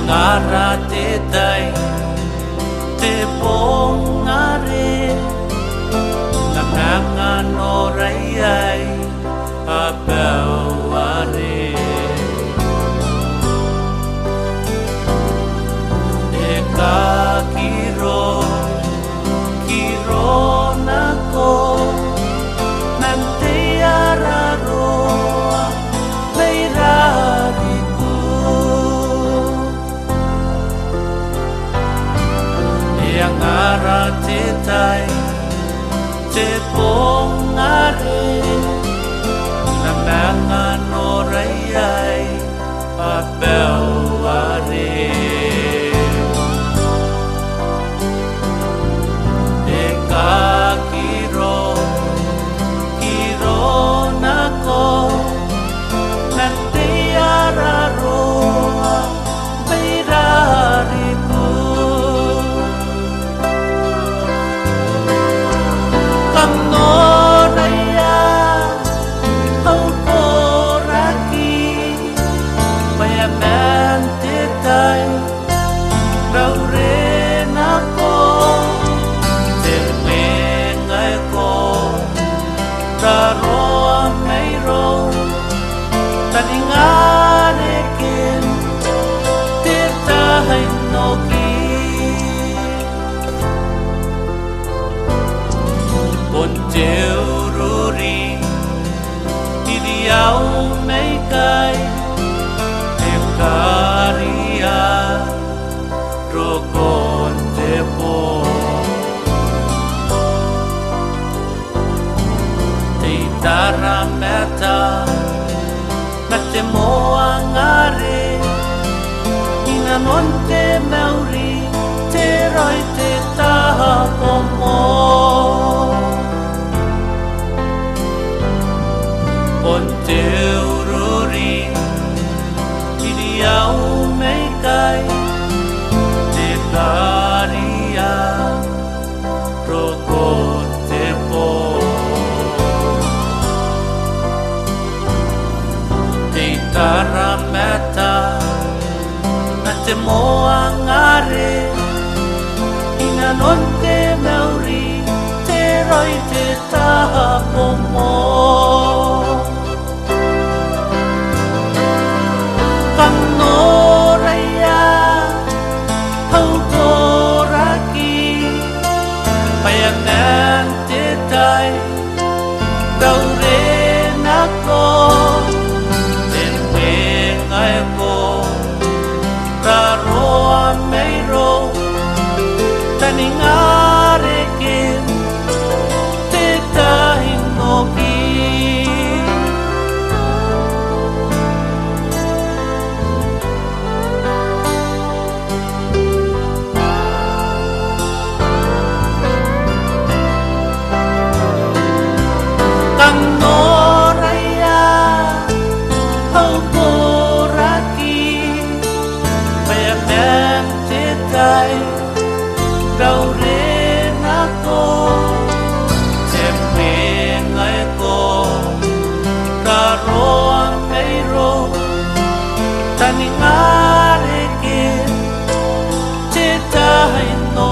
ngara te tai te pongare na nganga no rai ai a pauare e ka kiro na ko nan te araroa nei rari ku e ngara te tai te pongare na nganga no rai ai a pauare Idiau mei kai te karia rokon te po te tara meta na te moa ngare ina non te mauri te roi te taha pomo on te ururi idiau mei kai te karia roko te po te tara meta na te moa ngare ina non te mauri te roi te taha pomo Tani ngare ke te tahi no